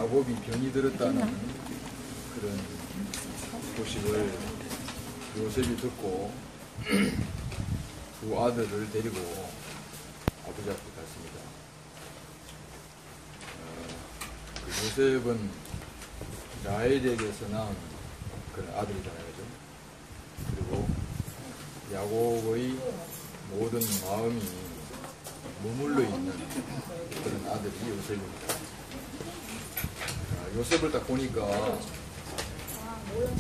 야곱이 병이 들었다는 그런 소식을 요셉이 듣고 두 아들을 데리고 아버지 앞에 갔습니다. 요셉은 라헬에게서 낳은 그런 아들이잖아요. 그죠? 그리고 야곱의 모든 마음이 머물러 있는 그런 아들이 요셉입니다. 요셉을 딱 보니까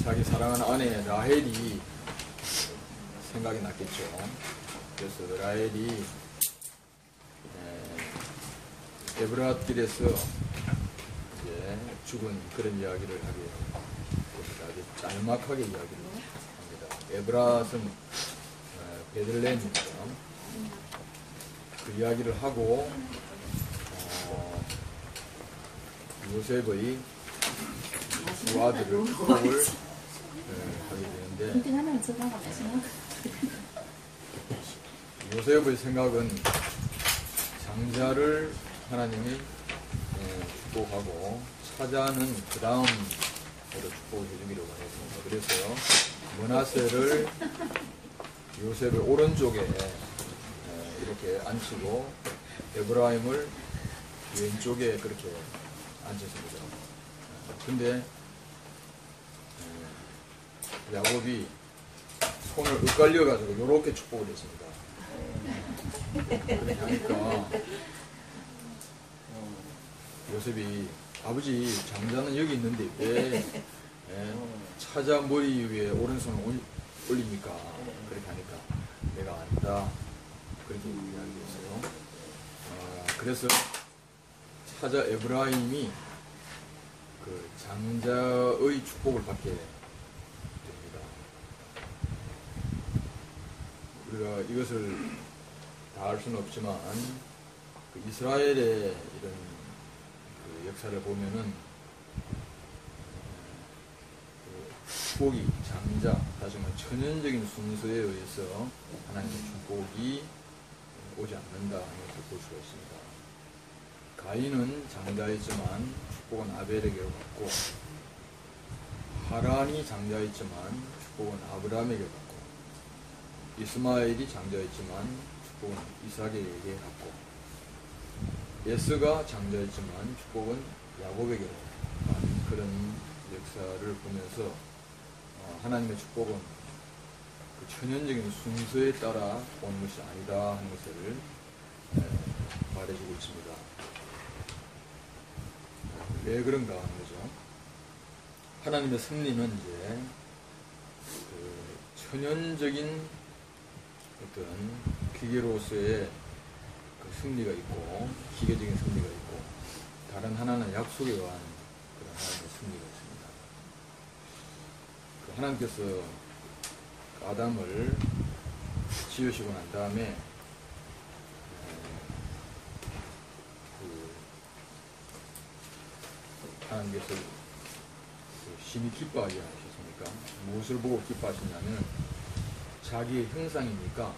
자기 사랑하는 아내 라헬이 생각이 났겠죠. 그래서 라헬이 에브라길에서 이제 죽은 그런 이야기를 하게 됩니다. 아주 짤막하게 이야기를 합니다. 에브랏은 베들레헴입니다. 그 이야기를 하고 요셉의 두 아들을 축복을 하게 되는데 요셉의 생각은 장자를 하나님이 축복하고 사자는 그 다음으로 축복을 해주기로 했습니다. 그래서 므낫세를 요셉의 오른쪽에 이렇게 앉히고 에브라임을 왼쪽에 그렇게 앉혔습니다. 근데 야곱이 손을 엇갈려 가지고 이렇게 축복을 했습니다. 그렇게 하니까 요셉이 아버지 장자는 여기 있는데 왜 사자 머리 위에 오른손을 올립니까? 그렇게 하니까 내가 안다 그렇게 이야기했어요. 그래서 사자 에브라임이 그 장자의 축복을 받게 됩니다. 우리가 이것을 다 알 수는 없지만 그 이스라엘의 이런 그 역사를 보면은 그 축복이 장자, 다시 말해 천연적인 순서에 의해서 하나님의 축복이 오지 않는다 하는 것을 볼 수가 있습니다. 가인은 장자였지만 축복은 아벨에게 갔고, 하란이 장자였지만 축복은 아브라함에게 갔고, 이스마엘이 장자였지만 축복은 이삭에게 갔고, 예스가 장자였지만 축복은 야곱에게 간 그런 역사를 보면서 하나님의 축복은 그 천연적인 순서에 따라 오는 것이 아니다 하는 것을 말해주고 있습니다. 왜 그런가 하는 거죠. 하나님의 섭리는 이제 그 천연적인 어떤 기계로서의 그 섭리가 있고 기계적인 섭리가 있고 다른 하나는 약속에 의한 그런 하나님의 섭리가 있습니다. 그 하나님께서 아담을 지으시고 난 다음에 하나님께서 심히 기뻐하게 하셨습니까? 무엇을 보고 기뻐하시냐면 자기의 형상이니까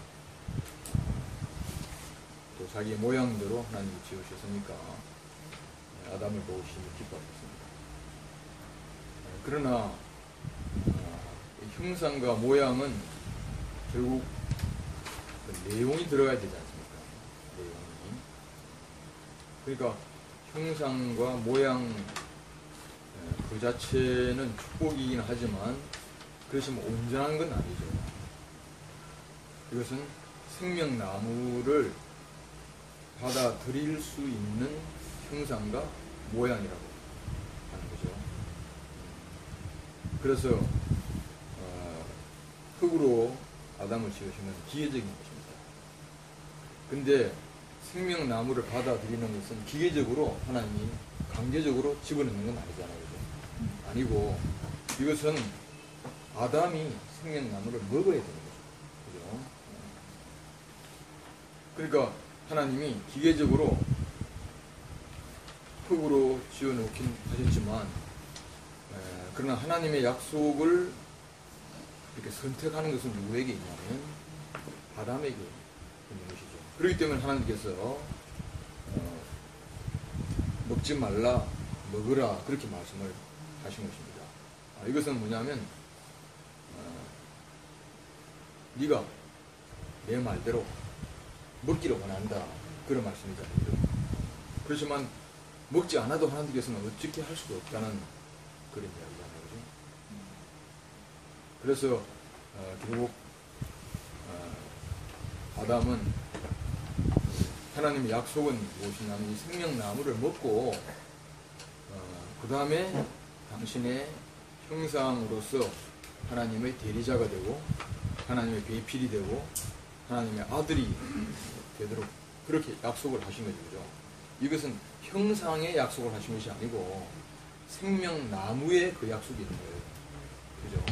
또 자기의 모양대로 하나님이 지으셨으니까 아담을 보고 심히 기뻐하셨습니다. 그러나 형상과 모양은 결국 그 내용이 들어가야 되지 않습니까? 내용이. 그러니까 형상과 모양 그 자체는 축복이긴 하지만 그것이 뭐 온전한 건 아니죠. 이것은 생명나무를 받아들일 수 있는 형상과 모양이라고 하는 거죠. 그래서 흙으로 아담을 지으시는 기계적인 것입니다. 근데 생명나무를 받아들이는 것은 기계적으로 하나님이 강제적으로 집어넣는 건 아니잖아요. 그죠? 아니고 이것은 아담이 생명나무를 먹어야 되는 거죠. 그죠? 그러니까 하나님이 기계적으로 흙으로 지어놓긴 하셨지만 그러나 하나님의 약속을 이렇게 선택하는 것은 누구에게 있냐면 아담에게 있는 것이죠. 그렇기 때문에 하나님께서 먹지 말라, 먹으라 그렇게 말씀을 하신 것입니다. 이것은 뭐냐면 네가 내 말대로 먹기를 원한다 그런 말씀이잖아요. 그렇지만 먹지 않아도 하나님께서는 어떻게 할 수가 없다는 그런 이야기잖아요. 그래서 결국 아담은 하나님의 약속은 무엇이냐면 이 생명나무를 먹고 그 다음에 당신의 형상으로서 하나님의 대리자가 되고 하나님의 배필이 되고 하나님의 아들이 되도록 그렇게 약속을 하신 거죠. 그죠? 이것은 형상의 약속을 하신 것이 아니고 생명나무에 그 약속이 있는 거예요. 그죠?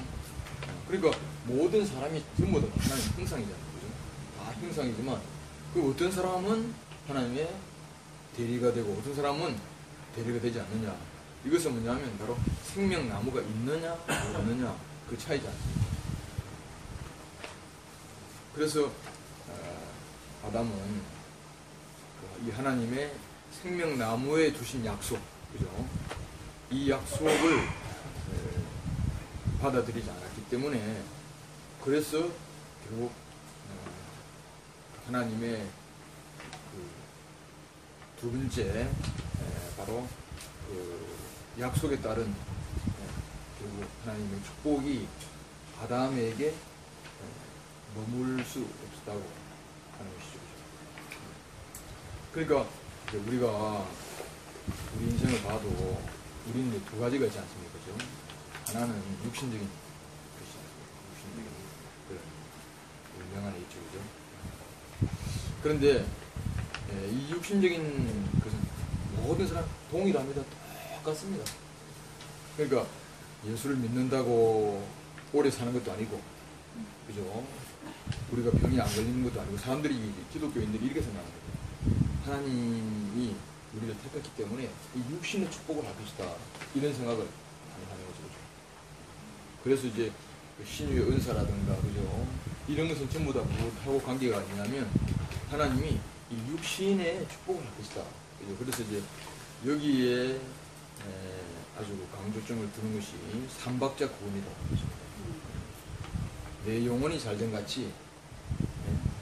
그러니까 모든 사람이 전부 다 하나님의 형상이잖아요. 그죠? 다 형상이지만 그 어떤 사람은 하나님의 대리가 되고 어떤 사람은 대리가 되지 않느냐. 이것은 뭐냐면 바로 생명나무가 있느냐 없느냐 그 차이잖아요. 그래서 아담은 이 하나님의 생명나무에 두신 약속, 그죠? 이 약속을 받아들이지 않았기 때문에 그래서 결국 하나님의 그 두 번째 바로 그 약속에 따른 결국 하나님의 축복이 아담에게 머물 수 없었다고 하는 것이죠. 그러니까 이제 우리가 우리 인생을 봐도 우리는 두 가지가 있지 않습니까? 그죠? 하나는 육신적인 것이 육신적인 그런 명 안에 있죠. 그죠? 그런데 이 육신적인 것은 모든 사람 동일합니다. 똑같습니다. 그러니까 예수를 믿는다고 오래 사는 것도 아니고, 그죠? 우리가 병이 안 걸리는 것도 아니고, 사람들이, 기독교인들이 이렇게 생각합니다. 하나님이 우리를 택했기 때문에 이 육신의 축복을 할 것이다. 이런 생각을 많이 하는 거죠. 그래서 이제 신유의 은사라든가, 그죠? 이런 것은 전부 다 무엇하고 관계가 있냐면, 하나님이 이 육신의 축복을 할 것이다. 그죠? 그래서 이제 여기에 아주 강조점을 두는 것이 삼박자 구원이라고 합니다. 내 영혼이 잘된 같이,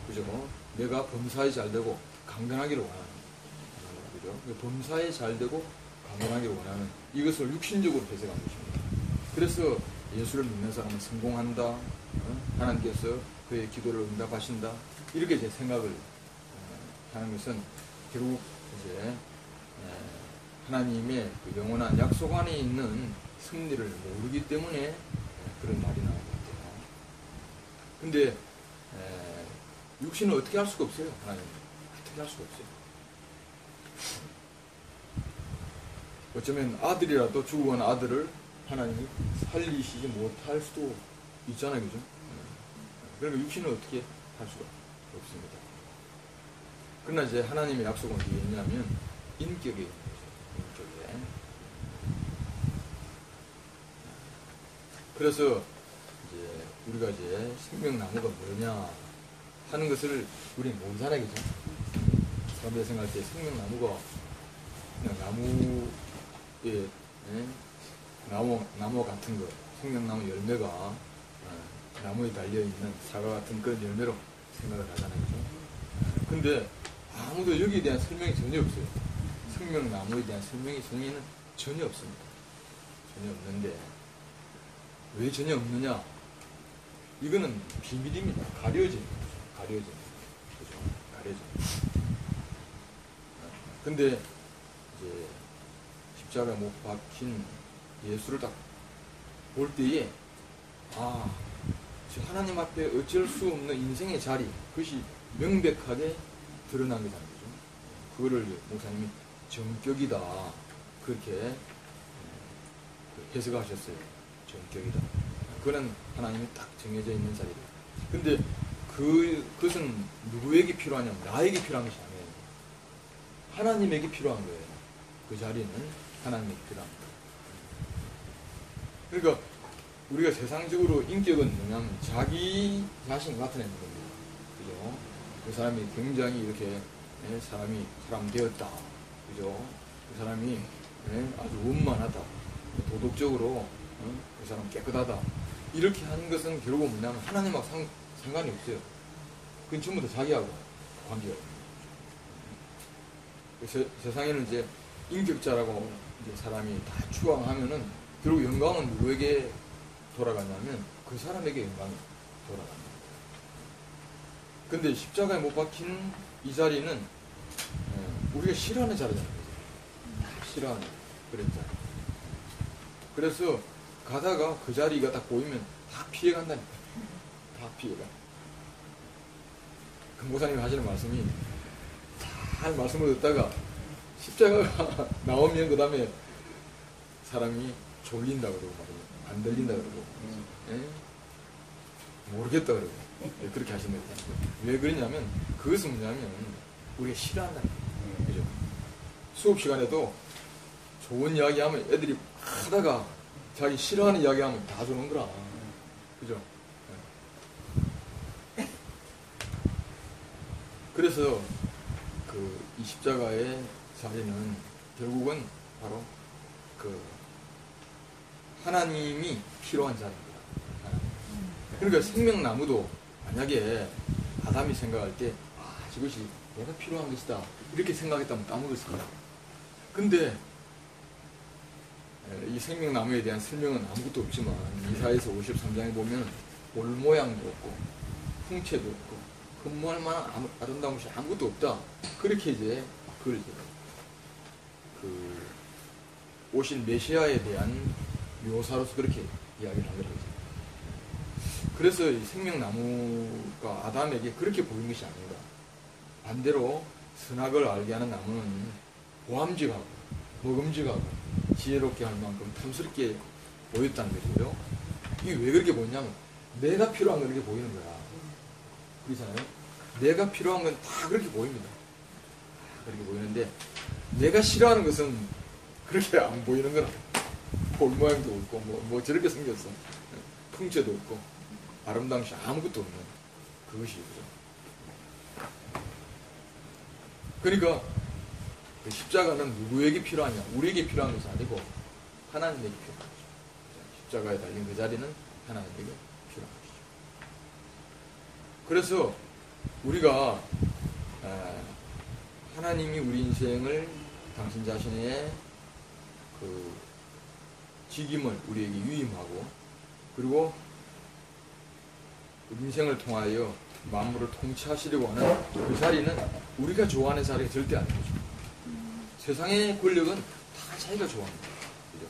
그죠? 내가 범사에 잘되고 강건하기를 원하는, 그죠? 범사에 잘되고 강건하기를 원하는 이것을 육신적으로 해석한 것입니다. 그래서 예수를 믿는 사람은 성공한다, 하나님께서 그의 기도를 응답하신다, 이렇게 제 생각을 하는 것은 결국 이제 하나님의 그 영원한 약속 안에 있는 승리를 모르기 때문에 그런 말이 나온 것 같아요. 근데 육신은 어떻게 할 수가 없어요. 하나님 어떻게 할 수가 없어요. 어쩌면 아들이라도 죽어간 아들을 하나님이 살리시지 못할 수도 있잖아요. 그죠? 그러니까 육신은 어떻게 할 수가 없습니다. 그러나 이제 하나님의 약속은 어떻게 있냐면 인격에 있는 거죠. 인격에. 그래서 이제 우리가 이제 생명나무가 뭐냐 하는 것을 우리는 모르잖아요. 그죠? 사람들이 생각할 때 생명나무가 그냥 나무에 나무 같은 거, 생명나무 열매가 나무에 달려있는 사과 같은 그런 열매로 생각을 하잖아요. 그죠? 근데 아무도 여기에 대한 설명이 전혀 없어요. 생명나무에 대한 설명이 전혀 없습니다. 전혀 없는데 왜 전혀 없느냐? 이거는 비밀입니다. 가려진 거죠. 가려진. 그죠? 가려진. 근데 이제 십자가에 못 박힌 예수를 딱 볼 때에 하나님 앞에 어쩔 수 없는 인생의 자리, 그것이 명백하게 드러난 거잖아요. 그거를 목사님이 전격이다 그렇게 해석하셨어요. 전격이다. 그거는 하나님이 딱 정해져 있는 자리다. 근데 그것은 누구에게 필요하냐면 나에게 필요한 것이 아니에요. 하나님에게 필요한 거예요. 그 자리는 하나님에게 필요한 거예요. 그러니까 우리가 세상적으로 인격은 뭐냐면 자기 자신을 나타내는 겁니다. 그죠? 그 사람이 굉장히 이렇게 사람 되었다. 그죠? 그 사람이 아주 원만하다, 도덕적으로 그 사람 깨끗하다, 이렇게 하는 것은 결국은 뭐냐면 하나님하고 상관이 없어요. 그건 전부 다 자기하고 관계가 없어요. 세상에는 이제 인격자라고 이제 사람이 다 추앙하면은 결국 영광은 누구에게 돌아가냐면 그 사람에게 영광이 돌아갑니다. 근데 십자가에 못 박힌 이 자리는 우리가 싫어하는 자리잖아요. 다 싫어하는 그런 자리. 그래서 가다가 그 자리가 딱 보이면 다 피해간다니까. 다 피해가. 금고사님이 하시는 말씀이 잘 말씀을 듣다가 십자가가 나오면 그 다음에 사람이 졸린다 그러고 말이에요. 안 들린다 그러고 모르겠다 그러고 그렇게 하신다. 왜 그러냐면 그것은 뭐냐면 우리가 싫어한다. 그죠? 수업 시간에도 좋은 이야기 하면 애들이 하다가 자기 싫어하는 이야기 하면 다 주는 거라. 그죠? 그래서 이 십자가의 자리는 결국은 바로 하나님이 필요한 자리입니다. 그러니까 생명나무도 만약에 아담이 생각할 때 저것이 내가 필요한 것이다 이렇게 생각했다면 까먹었을 거야. 근데 이 생명나무에 대한 설명은 아무것도 없지만 이사야서 53장에 보면 볼 모양도 없고 풍채도 없고 근무할 만한 아름다운 것이 아무것도 없다. 그렇게 이제 그걸 오신 메시아에 대한 묘사로서 그렇게 이야기를 하더라고요. 그래서 이 생명나무가 아담에게 그렇게 보이는 것이 아닌가. 반대로 선악을 알게 하는 나무는 보암직하고 먹음직하고 지혜롭게 할 만큼 탐스럽게 보였다는 거죠. 이게 왜 그렇게 보이냐면 내가 필요한 건 그렇게 보이는 거야. 그렇잖아요. 내가 필요한 건 다 그렇게 보입니다. 그렇게 보이는데 내가 싫어하는 것은 그렇게 안 보이는 거라. 볼 모양도 없고 뭐 저렇게 생겼어. 풍채도 없고 아름다운 것이 아무것도 없는 그것이 그죠. 그러니까 그 십자가는 누구에게 필요하냐? 우리에게 필요한 것이 아니고 하나님에게 필요한 것이죠. 십자가에 달린 그 자리는 하나님에게 필요한 것이죠. 그래서 우리가 하나님이 우리 인생을 당신 자신의 그 직임을 우리에게 위임하고 그리고 인생을 통하여 만물을 통치하시려고 하는 그 자리는 우리가 좋아하는 자리가 절대 아닌 거죠. 세상의 권력은 다 자기가 좋아합니다. 그죠?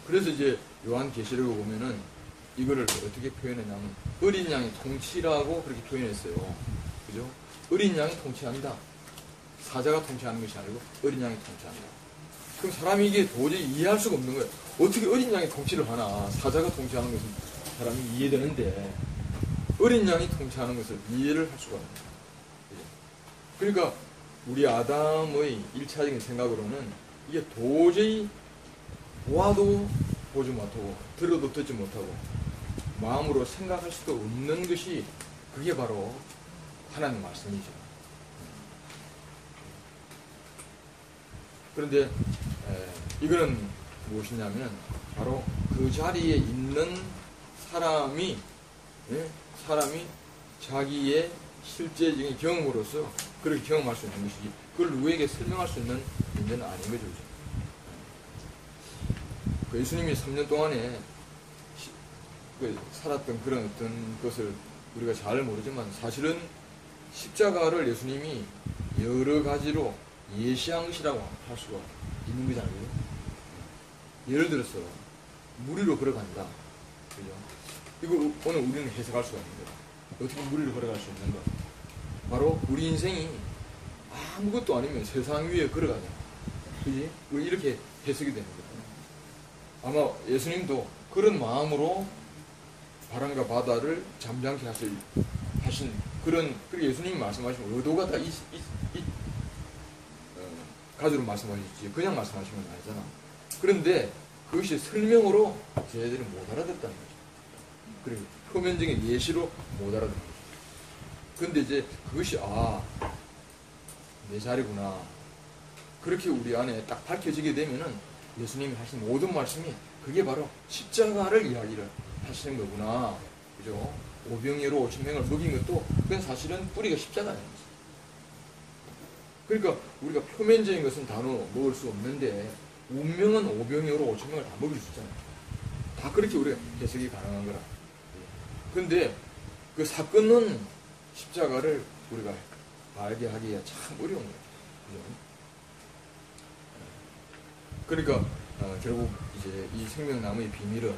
그래서 이제 요한계시록을 보면은 이거를 어떻게 표현했냐면 어린 양의 통치라고 그렇게 표현했어요. 그죠? 어린 양이 통치한다. 사자가 통치하는 것이 아니고 어린 양이 통치한다. 그럼 사람이 이게 도저히 이해할 수가 없는 거예요. 어떻게 어린 양이 통치를 하나. 사자가 통치하는 것은 사람이 이해되는데 어린 양이 통치하는 것을 이해를 할 수가 없는 거예요. 그러니까 우리 아담의 1차적인 생각으로는 이게 도저히 보아도 보지 못하고 들어도 듣지 못하고 마음으로 생각할 수도 없는 것이 그게 바로 하나님 말씀이죠. 그런데 이거는 무엇이냐면 바로 그 자리에 있는 사람이 자기의 실제적인 경험으로서 그렇게 경험할 수 있는 것이지 그걸 누구에게 설명할 수 있는 문제는 아닌 거죠. 그 예수님이 3년 동안에 살았던 그런 어떤 것을 우리가 잘 모르지만 사실은 십자가를 예수님이 여러 가지로 예시한 것이라고 할 수가 있는 거잖아요. 예를 들어서 무리로 걸어간다. 그죠? 이걸 오늘 우리는 해석할 수가 있는 거다. 어떻게 무리로 걸어갈 수 있는가? 바로 우리 인생이 아무것도 아니면 세상 위에 걸어가냐. 그지? 우리 이렇게 해석이 되는 거다. 아마 예수님도 그런 마음으로 바람과 바다를 잠잠케 하신 그런, 그리고 예수님이 말씀하신 의도가 다 가지로 말씀하셨지. 그냥 말씀하신 건 아니잖아. 그런데 그것이 설명으로 저희들이 못 알아듣다는 거죠. 그리고 표면적인 예시로 못 알아듣는 거죠. 근데 이제 그것이 내 자리구나. 그렇게 우리 안에 딱 밝혀지게 되면은 예수님이 하신 모든 말씀이 그게 바로 십자가를 이야기를 하시는 거구나. 그죠? 오병이어로 5,000명을 먹인 것도 그건 사실은 뿌리가 십자가라는 거죠. 그러니까 우리가 표면적인 것은 다 먹을 수 없는데 운명은 오병이어로 5,000명을 다 먹일 수 있잖아요. 다 그렇게 우리가 해석이 가능한 거라. 근데 그 사건은 십자가를 우리가 알게 하기가 참 어려운 거예요. 그죠? 그러니까 결국 이제 이 생명나무의 비밀은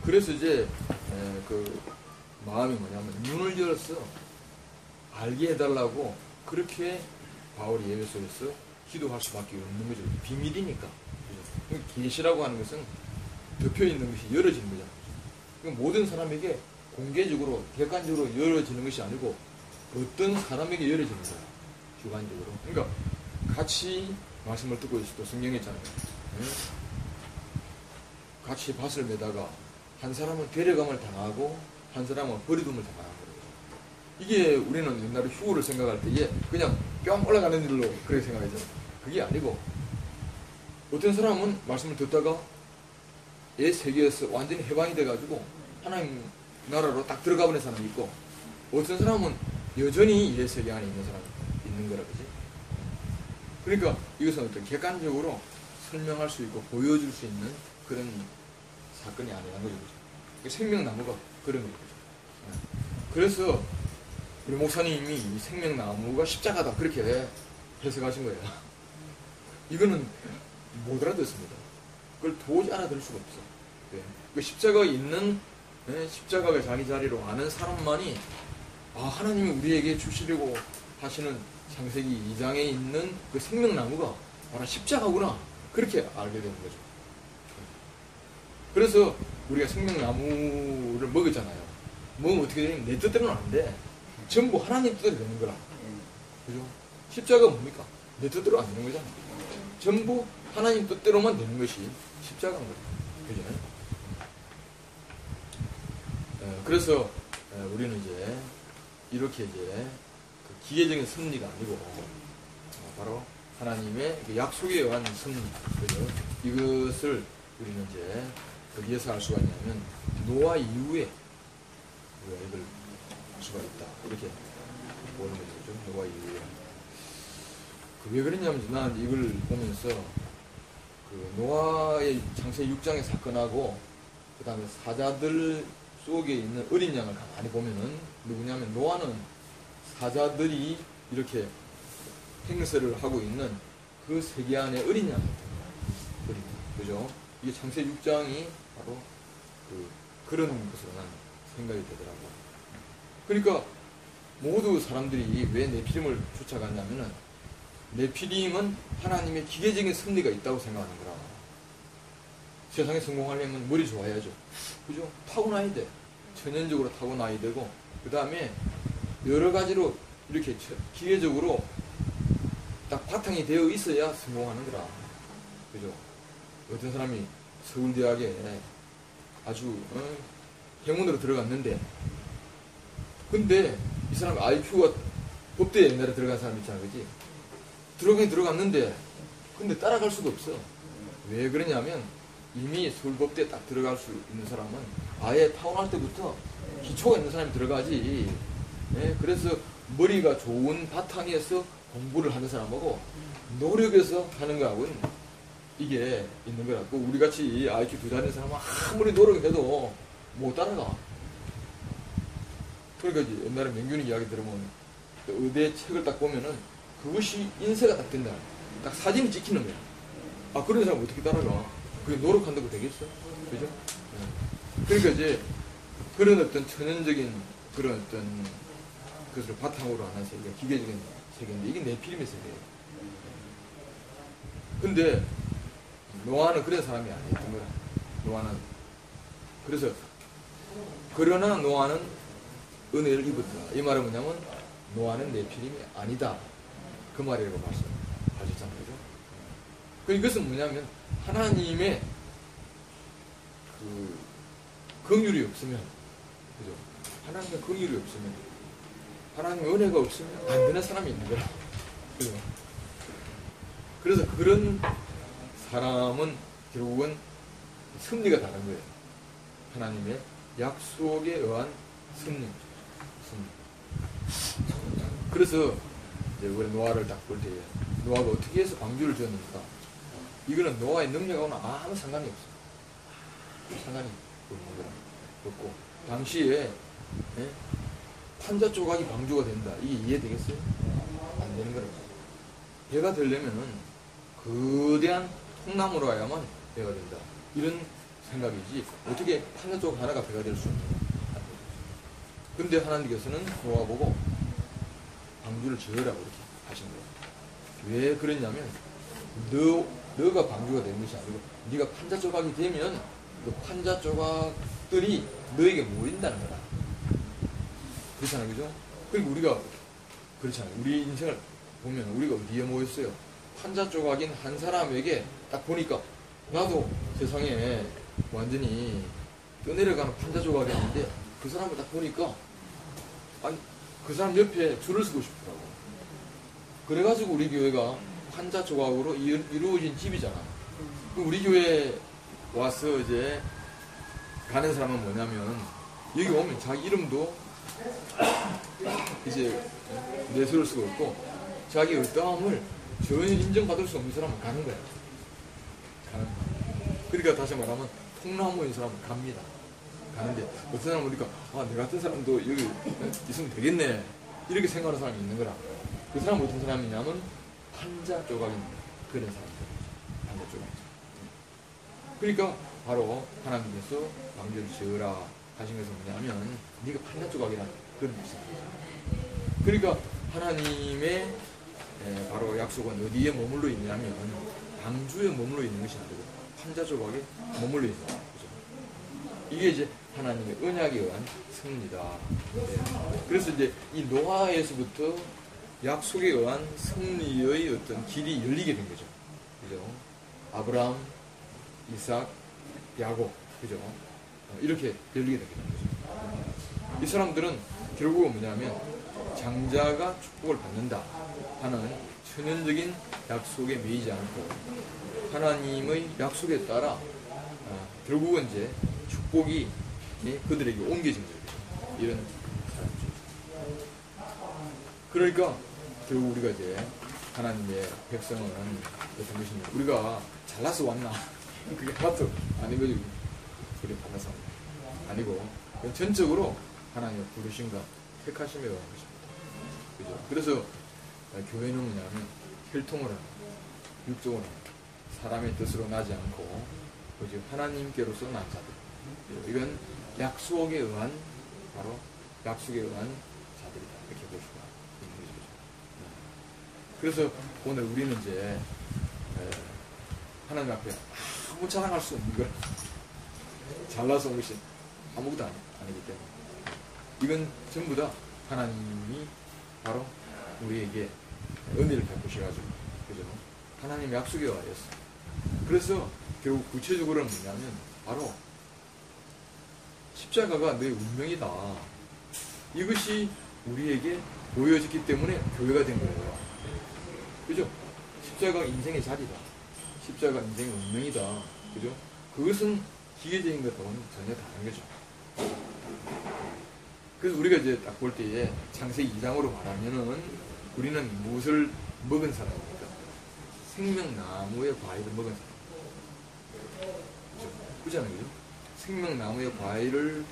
그래서 이제 그 마음이 뭐냐면 눈을 열어서 알게 해달라고 그렇게 바울이 에베소에서 기도할 수밖에 없는 거죠. 비밀이니까. 그죠? 계시라고 하는 것은 덮여 있는 것이 열어지는 거잖아요. 그러니까 모든 사람에게 공개적으로 객관적으로 열어지는 것이 아니고 어떤 사람에게 열어지는 거야. 주관적으로. 그러니까 같이 말씀을 듣고 있어도 성경했잖아요. 같이 밭을 매다가 한 사람은 데려감을 당하고 한 사람은 버리둠을 당하는 거예요. 이게 우리는 옛날에 휴우를 생각할 때 그냥 뿅 올라가는 일로 그렇게 생각하잖아요. 그게 아니고 어떤 사람은 말씀을 듣다가 애 세계에서 완전히 해방이 돼가지고 하나님 나라로 딱 들어가 버린 사람이 있고 어떤 사람은 여전히 예 세계 안에 있는 사람이 있는 거라 그지. 그러니까 이것은 어떤 객관적으로 설명할 수 있고 보여줄 수 있는 그런 사건이 아니라는 거죠. 생명나무가 그런 거죠. 그래서 우리 목사님이 이 생명나무가 십자가다 그렇게 해석하신 거예요. 이거는 못 알아듣습니다. 그걸 도저히 알아들을 수가 없어. 그 십자가가 있는 십자가가 자기 자리로 아는 사람만이 하나님이 우리에게 주시려고 하시는 창세기 2장에 있는 그 생명나무가 바로 십자가구나 그렇게 알게 되는 거죠. 그래서 우리가 생명나무를 먹었잖아요. 먹으면 어떻게 되냐면 내 뜻대로는 안 돼. 전부 하나님 뜻대로 되는 거라. 그죠? 십자가가 뭡니까? 내 뜻대로 안 되는 거잖아. 전부 하나님 뜻대로만 되는 것이 십자가인 거죠. 그죠? 그래서 우리는 이제 이렇게 이제 그 기계적인 승리가 아니고 바로 하나님의 그 약속에 의한 승리, 그죠? 이것을 우리는 이제 어디에서 알 수가 있냐면 노아 이후에 우리가 이걸 알 수가 있다. 이렇게 보는 거죠. 노아 이후에. 왜 그랬냐면 난 이걸 보면서 그 노아의 창세기 6장의 사건하고 그 다음에 사자들 속에 있는 어린 양을 가만히 보면은 누구냐면 노아는 사자들이 이렇게 행세를 하고 있는 그 세계 안에 어린 양, 그죠? 이게 창세기 6장이 바로 그런 것으로 난 생각이 되더라고. 그러니까 모두 사람들이 왜 네피림을 쫓아갔냐면은 네피림은 하나님의 기계적인 섭리가 있다고 생각하는 거라. 세상에 성공하려면 머리 좋아야죠. 그죠? 타고나야 돼. 천연적으로 타고나야 되고, 그 다음에 여러 가지로 이렇게 기계적으로 딱 바탕이 되어 있어야 성공하는 거라. 그죠? 어떤 사람이 서울대학에 아주 행운으로 들어갔는데, 근데 이 사람 IQ가 법대에 옛날에 들어간 사람 있잖아, 그지? 들어가긴 들어갔는데, 근데 따라갈 수가 없어. 왜 그러냐면 이미 서울법대에 딱 들어갈 수 있는 사람은 아예 타고날 때부터 기초가 있는 사람이 들어가지. 그래서 머리가 좋은 바탕에서 공부를 하는 사람하고 노력해서 하는 거하고는 이게 있는 거라고. 우리같이 IQ 2자리인 사람은 아무리 노력해도 못 따라가. 그러니까 이제 옛날에 명균이 이야기 들으면 의대 책을 딱 보면은 그것이 인쇄가 딱 된다. 딱 사진이 찍히는 거야. 그런 사람 어떻게 따라가? 그게 노력한다고 되겠어? 그죠? 그러니까 이제 그런 어떤 천연적인 그런 어떤 것을 바탕으로 하는 세계, 기계적인 세계인데 이게 네피림의 세계예요. 근데 노아는 그런 사람이 아니었던 거야. 노아는. 그래서 그러나 노아는 은혜를 입었다. 이 말은 뭐냐면 노아는 네피림이 아니다. 그 말이라고 말씀하셨잖아요. 그죠? 이것은 뭐냐면 하나님의 그 긍휼이 없으면, 그죠? 하나님의 긍휼이 없으면, 하나님의 은혜가 없으면 안 되는 사람이 있는 거야. 그죠? 그래서 그런 사람은 결국은 승리가 다른 거예요. 하나님의 약속에 의한 승리. 그래서 이제 우리 노아를 딱 볼 때에 노아가 어떻게 해서 방주를 지었는가? 이거는 노아의 능력하고는 아무 상관이 없어요. 상관이 없고 당시에 판자 조각이 방주가 된다. 이게 이해되겠어요? 안 되는 거라고. 배가 되려면은 거대한 통나무로 하야만 배가 된다. 이런 생각이지 어떻게 판자 조각 하나가 배가 될 수 없는 거야. 근데 하나님께서는 노아 보고 방주를 지으라고 이렇게 하신 거예요. 왜 그랬냐면 너가 방주가 되는 것이 아니고 네가 판자 조각이 되면 그 판자 조각들이 너에게 모인다는 거다. 그렇잖아요, 그죠? 그리고 우리가 그렇잖아요. 우리 인생을 보면 우리가 어디에 모였어요? 판자 조각인 한 사람에게 딱 보니까 나도 세상에 완전히 떠내려가는 판자 조각이었는데 그 사람을 딱 보니까 아니 그 사람 옆에 줄을 서고 싶더라고. 그래가지고 우리 교회가 판자 조각으로 이루어진 집이잖아. 우리 교회 와서 이제 가는 사람은 뭐냐면 여기 오면 자기 이름도 이제 내세울 수가 없고 자기 어떠함을 전혀 인정받을 수 없는 사람은 가는 거야. 가는 거야. 그러니까 다시 말하면 통나무인 사람은 갑니다. 가는데 어떤 사람은 보니까 내 같은 사람도 여기 있으면 되겠네 이렇게 생각하는 사람이 있는 거라. 그 사람은 어떤 사람이냐면 판자 조각인 그런 사람들. 판자 조각이죠. 그러니까 바로 하나님께서 방주를 지으라 하신 것은 뭐냐면 네가 판자 조각이라는 그런 뜻입니다. 그러니까 하나님의 바로 약속은 어디에 머물러 있냐면 방주에 머물러 있는 것이 아니고 판자 조각에 머물러 있는 거죠. 이게 이제 하나님의 언약에 의한 승리다. 그래서 이제 이 노아에서부터 약속에 의한 승리의 어떤 길이 열리게 된 거죠. 그죠? 아브라함, 이삭, 야곱, 그죠? 이렇게 열리게 되게 된 거죠. 이 사람들은 결국은 뭐냐면 장자가 축복을 받는다 하는 천연적인 약속에 매이지 않고 하나님의 약속에 따라 결국은 이제 축복이 그들에게 옮겨진 거예요. 이런 사람들. 그러니까 결국 우리가 이제 하나님의 백성은 어떤 것이냐. 우리가 잘나서 왔나? 그게 하나도 아닌 거지. 우리 잘나서 아니고 전적으로 하나님의 부르심과 택하심에 의한 것입니다. 그죠? 그래서 교회는 뭐냐면 혈통을 하는 육종을 하는 사람의 뜻으로 나지 않고 오직 하나님께로서 난 자들. 이건 약속에 의한 바로 약속에 의한 자들이다. 이렇게 볼 수가 있는 거죠. 그래서 오늘 우리는 이제 하나님 앞에 아무 자랑할 수 없는 걸 잘나서 온 것이 아무것도 아니기 때문에 이건 전부 다 하나님이 바로 우리에게 은혜를 베푸셔가지고 그죠? 하나님 약속에 의하였어. 그래서 결국 구체적으로는 뭐냐면 바로 십자가가 너의 운명이다. 이것이 우리에게 보여졌기 때문에 교회가 된 거예요. 그죠? 십자가 인생의 자리다. 십자가 인생의 운명이다. 그죠? 그것은 기계적인 것하고는 전혀 다른 거죠. 그래서 우리가 이제 딱 볼 때에 창세기 2장으로 말하면은 우리는 무엇을 먹은 사람입니까? 생명나무의 과일을 먹은 사람. 그죠? 그렇잖아요. 그죠? 생명나무의 과일을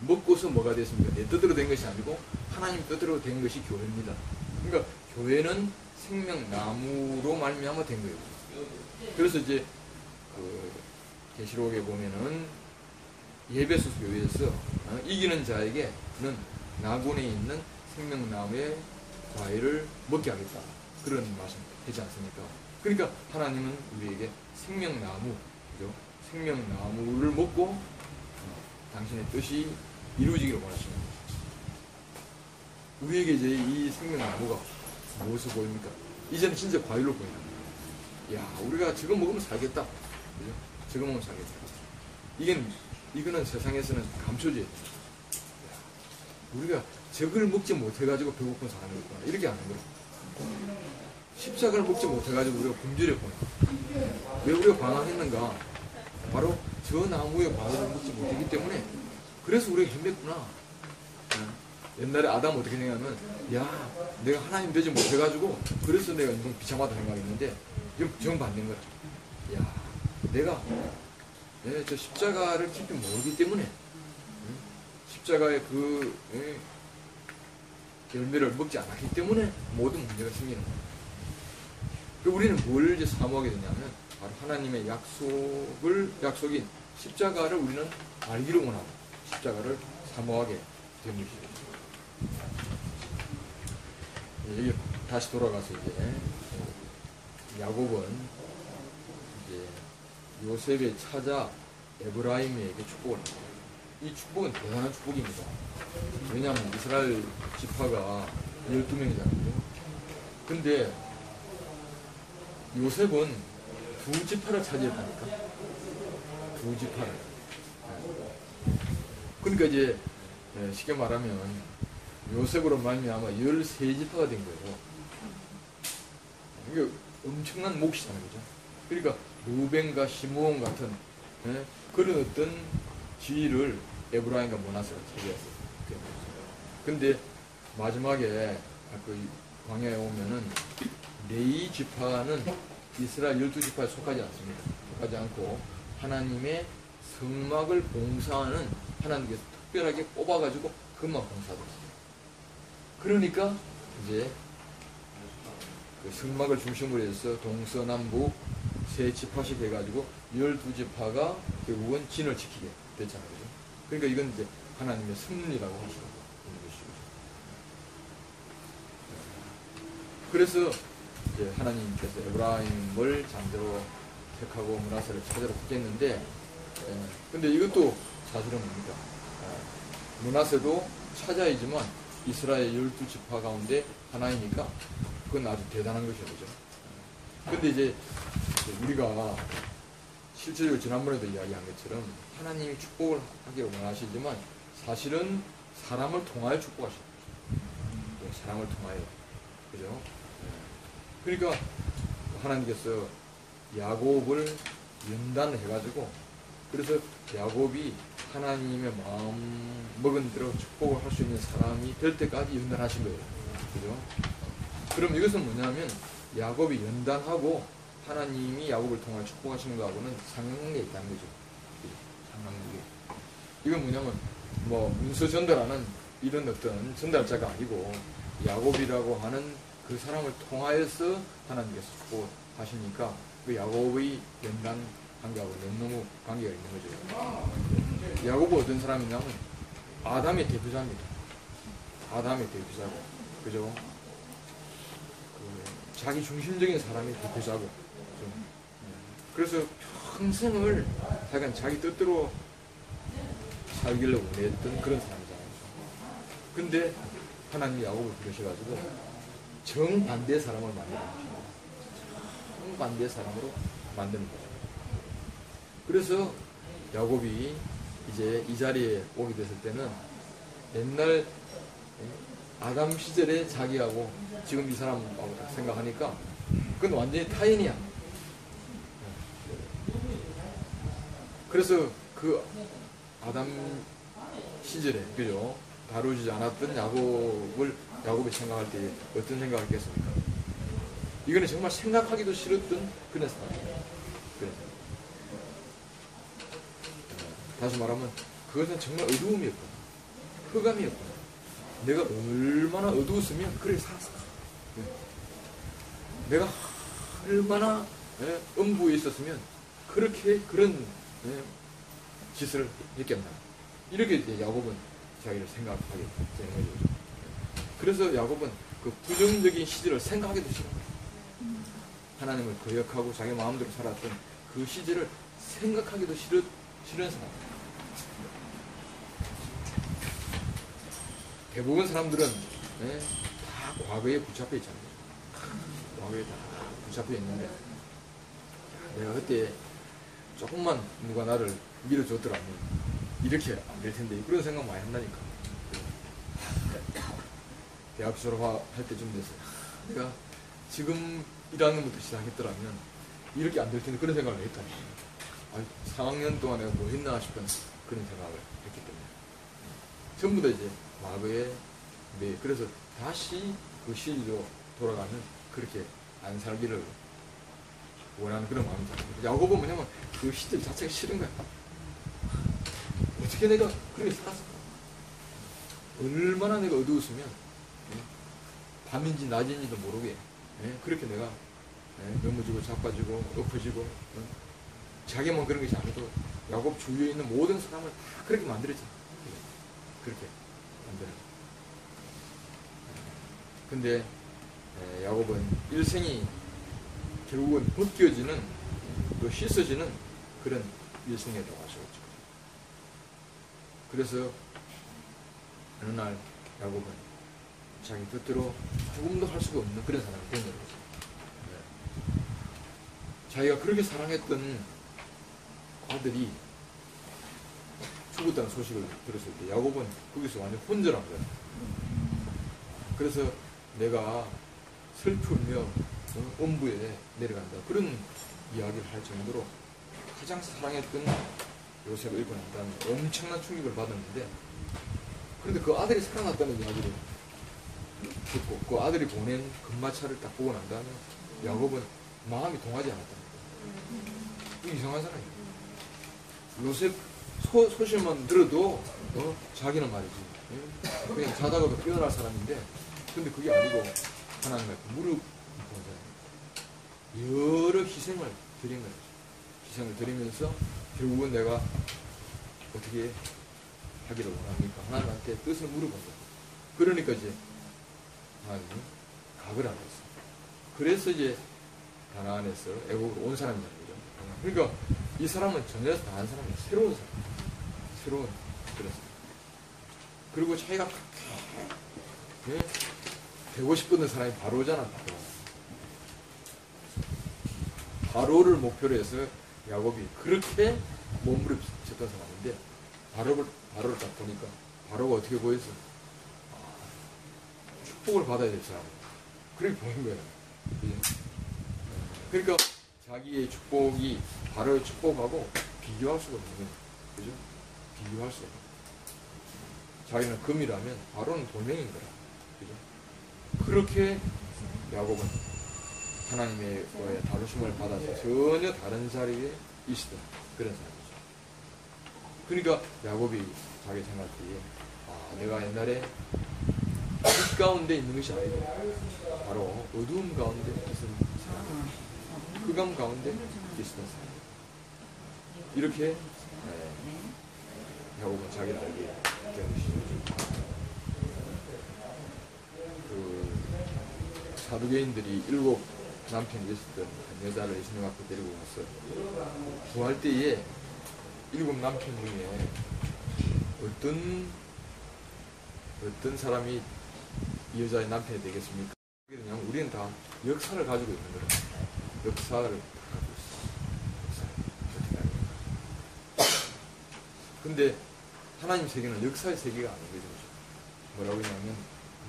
먹고서 뭐가 됐습니까? 내 뜻대로 된 것이 아니고 하나님 뜻대로 된 것이 교회입니다. 그러니까 교회는 생명나무로 말미암아 된 거예요. 그래서 이제 그 계시록에 보면은 예배소 교회에서 이기는 자에게는 나군에 있는 생명나무의 과일을 먹게 하겠다. 그런 말씀 되지 않습니까? 그러니까 하나님은 우리에게 생명나무, 그죠? 생명나무를 먹고 당신의 뜻이 이루어지기를 원하십니다. 우리에게 이제 이 생명나무가 무엇을 보입니까? 이제는 진짜 과일로 보이는 거예요. 야, 우리가 저거 먹으면 살겠다. 그죠? 저거 먹으면 살겠다. 이거는 세상에서는 감춰져야 돼. 우리가 저걸 먹지 못해가지고 배고픈 사람이 있구나. 이렇게 하는 거예요. 십자가를 먹지 못해가지고 우리가 굶주렸구나. 왜 우리가 방황했는가? 바로 저 나무의 과일을 먹지 못했기 때문에 그래서 우리가 힘들구나. 옛날에 아담 어떻게 생각하면 야 내가 하나님 되지 못해가지고 그래서 내가 인생 비참하다 생각했는데 지금 정반대인 거야. 야 내가 저 십자가를 깊이 모르기 때문에 십자가의 그 열매를 먹지 않았기 때문에 모든 문제가 생기는 거예요. 그리고 우리는 뭘 이제 사모하게 되냐면 바로 하나님의 약속인 십자가를 우리는 알기를 원하고 십자가를 사모하게 된 것이죠. 여기 다시 돌아가서 이제 야곱은 이제 요셉의 차자 에브라임에게 축복을 합니다. 이 축복은 대단한 축복입니다. 왜냐하면 이스라엘 지파가 12명이잖아요. 근데 요셉은 두 지파를 차지했다니까. 두 지파를. 그러니까 이제 쉽게 말하면 요셉으로 말미암아 13지파가 된 거예요. 이게 엄청난 몫이라는 거죠. 그러니까 루벤과 시므온 같은 그런 어떤 지위를 에브라임과 므낫세가 차지했어요. 근데 마지막에 그 광야에 오면은 레위 지파는 이스라엘 12지파에 속하지 않습니다. 속하지 않고 하나님의 성막을 봉사하는 하나님께서 특별하게 뽑아가지고 그것만 봉사했어요. 그러니까 이제 그 성막을 중심으로 해서 동서남북 세 지파씩 해가지고 12지파가 결국은 진을 지키게 됐잖아요. 그죠? 그러니까 이건 이제 하나님의 섭리라고 할 수가 있는 것이죠. 그래서 이제 하나님께서 에브라임을 장대로 택하고 므낫세를 차자로 택했는데, 근데 이것도 사실은 뭡니까? 므낫세도 차자이지만 이스라엘 12지파 가운데 하나이니까 그건 아주 대단한 것이죠. 그죠? 근데 이제 우리가 실제로 지난번에도 이야기한 것처럼 하나님이 축복을 하기를 원하시지만 사실은 사람을 통하여 축복하시는 거죠. 사람을 통하여. 그죠? 그러니까 하나님께서 야곱을 연단해가지고 그래서 야곱이 하나님의 마음 먹은 대로 축복을 할 수 있는 사람이 될 때까지 연단하신 거예요. 그죠? 그럼 이것은 뭐냐면 야곱이 연단하고 하나님이 야곱을 통해 축복하시는 거하고는 상관관계가 있다는 거죠. 상관관계. 이건 뭐냐면 뭐 문서 전달하는 이런 어떤 전달자가 아니고 야곱이라고 하는 그 사람을 통하여서 하나님께서 축복하시니까 그 야곱의 연단 관계하고 너무 관계가 있는 거죠. 야곱은 어떤 사람이냐면 아담의 대표자입니다. 아담의 대표자고, 그죠? 자기 중심적인 사람의 대표자고, 그래서 평생을 약간 자기 뜻대로 살기를 원했던 그런 사람이잖아요. 근데 하나님이 야곱을 부르셔가지고 정반대의 사람을 만드는 것입니다. 정반대의 사람으로 만드는 거죠. 그래서 야곱이 이제 이 자리에 오게 됐을 때는 옛날 아담 시절에 자기하고 지금 이 사람하고 딱 생각하니까 그건 완전히 타인이야. 그래서 그 아담 시절에, 그죠? 다루지 않았던 야곱이 생각할 때 어떤 생각을 했겠습니까? 이거는 정말 생각하기도 싫었던 그런 사람이에요. 다시 말하면 그것은 정말 어두움이었구나. 흑암이었구나. 내가 얼마나 어두웠으면 그렇게 살았을까. 내가 얼마나 음부에 있었으면 그렇게 그런 짓을 했겠나. 이렇게 야곱은 자기를 생각하게 되는 거죠. 그래서 야곱은 그 부정적인 시절을 생각하기도 싫어. 하나님을 거역하고 자기 마음대로 살았던 그 시절을 생각하기도 싫은 사람. 대부분 사람들은 다 과거에 붙잡혀 있잖아요. 과거에 다 붙잡혀 있는데 내가 그때 조금만 누가 나를 밀어줬더라면 이렇게 안 될 텐데 그런 생각 많이 한다니까. 대학 졸업할 때쯤 됐어요. 내가 지금 1학년부터 시작했더라면 이렇게 안 될 텐데 그런 생각을 했다는 거예요. 4학년 동안 내가 뭐 했나 싶은 그런 생각을 했기 때문에 전부 다 이제 과거에 그래서 다시 그 시리로 돌아가는 그렇게 안 살기를 원하는 그런 마음이 들어요. 야고보 뭐냐면 그 시절 자체가 싫은 거야. 어떻게 내가 그렇게 살았을까? 얼마나 내가 어두웠으면 밤인지 낮인지도 모르게 그렇게 내가 넘어지고 자빠지고 엎어지고 자기만 그런 것이 아니고 야곱 주위에 있는 모든 사람을 다 그렇게 만들었잖아. 그렇게 만들어. 근데 야곱은 일생이 결국은 벗겨지는 또 씻어지는 그런 일생에 들어가셨죠. 그래서 어느 날 야곱은 자기 뜻대로 조금도 할 수가 없는 그런 사람이 된 거죠. 자기가 그렇게 사랑했던 아들이 죽었다는 소식을 들었을 때 야곱은 거기서 완전 혼절한 거야. 그래서 내가 슬프며 엄부에 내려간다. 그런 이야기를 할 정도로 가장 사랑했던 요셉을 잃고 난 다음에 엄청난 충격을 받았는데, 그런데 그 아들이 살아났다는 이야기를 듣고 그 아들이 보낸 금마차를 딱 보고 난 다음에 야곱은 마음이 동하지 않았다는 거예요. 이상한 사람이에요. 요셉 소식만 들어도 자기는 말이지 그냥 자다가도 깨어날 사람인데, 근데 그게 아니고 하나님한테 무릎 꿇고 여러 희생을 드린 거예요. 희생을 드리면서 결국은 내가 어떻게 하기를 원합니까? 하나님한테 뜻을 물어본 거예요. 그러니까 이제 하나님은 각을 안 했어요. 그래서 이제 가나안에서 애국으로 온 사람이라는 거죠. 그러니까 이 사람은 전혀 다른 사람이에요. 새로운 사람. 새로운 그런 사람. 그리고 자기가 그렇게 되고 싶었던 사람이 바로잖아. 바로를 목표로 해서 야곱이 그렇게 몸부림쳤던 사람인데, 바로를 딱 보니까 바로가 어떻게 보였어? 축복을 받아야 될 사람. 그렇게 보인 거예요. 그러니까 자기의 축복이 바로의 축복하고 비교할 수가 없는 거예요. 그죠? 비교할 수 없는 거예요. 자기는 금이라면 바로는 돌멩이인 거야. 그죠? 그렇게 야곱은 하나님의 다루심을 받아서 전혀 다른 자리에 있었던 그런 사람이죠. 그러니까 야곱이 자기 생각할 때에 내가 옛날에 빛 가운데 있는 것이 아니고 바로 어두움 가운데 있었던 사람, 흑암 가운데 있었던 사람. 이렇게 야곱은 자기를 알게 된 것이죠. 그 사두개인들이 7 남편이 있었던 한 여자를 예수님 앞에 데리고 갔어요. 구할 때에 7 남편 중에 어떤 사람이 이 여자의 남편이 되겠습니까? 왜냐하면 우리는 다 역사를 가지고 있는 거예요. 역사를 다 가지고 있어요. 근데 하나님 세계는 역사의 세계가 아닌 거죠. 뭐라고 했냐면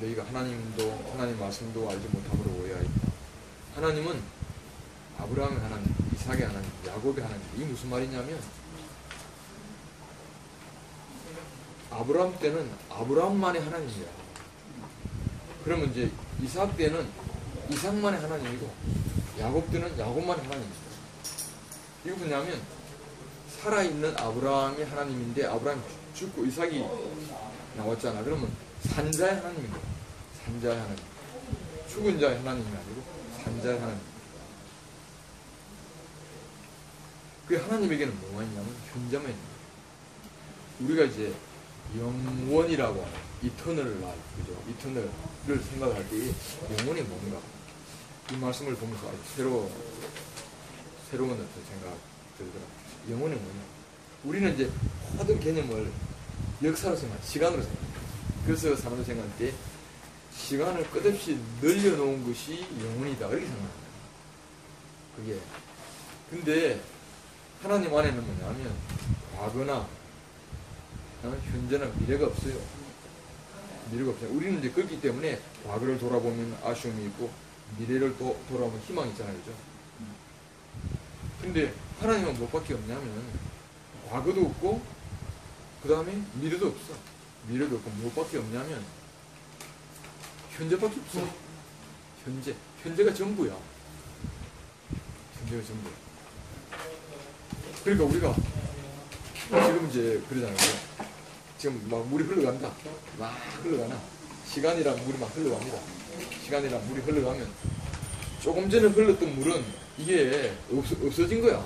너희가 하나님도 하나님 말씀도 알지 못함으로 오해하였다. 하나님은 아브라함의 하나님, 이삭의 하나님, 야곱의 하나님. 이게 무슨 말이냐면 아브라함 때는 아브라함만의 하나님이야. 그러면 이제 이삭 때는 이삭만의 하나님이고 야곱 때는 야곱만의 하나님이죠. 이거 뭐냐면 살아있는 아브라함의 하나님인데 아브라함이 죽고 이삭이 나왔잖아. 그러면 산자의 하나님인 거야. 산자의 하나님. 죽은 자의 하나님이 아니고 산자의 하나님. 그 하나님에게는 뭐가 있냐면 현재만 있는 거예요. 우리가 이제 영원이라고 하는 이터널 라이프, 그죠? 이터널을 생각할 때 영원이 뭔가? 이 말씀을 보면서 아주 새로운 어떤 생각 들더라고요. 영원이 뭐냐? 우리는 이제 모든 개념을 역사로 생각해, 시간으로 생각해. 그래서 사람들 생각할 때 시간을 끝없이 늘려놓은 것이 영원이다. 이렇게 생각합니다. 그게. 근데 하나님 안에는 뭐냐면 과거나 현재나 미래가 없어요. 미래가 없어요. 우리는 이제 그렇기 때문에 과거를 돌아보면 아쉬움이 있고 미래를 돌아보면 희망이 있잖아요. 그죠? 근데 하나님은 뭐밖에 없냐면 과거도 없고 그 다음에 미래도 없어. 미래도 없고 뭐밖에 없냐면 현재밖에 없어. 현재가 전부야. 현재가 전부야. 그러니까 우리가 지금 이제 그러잖아요. 지금 막 물이 흘러간다. 막 흘러가나. 시간이랑 물이 막 흘러갑니다. 시간이랑 물이 흘러가면 조금 전에 흘렀던 물은 이게 없어진 거야.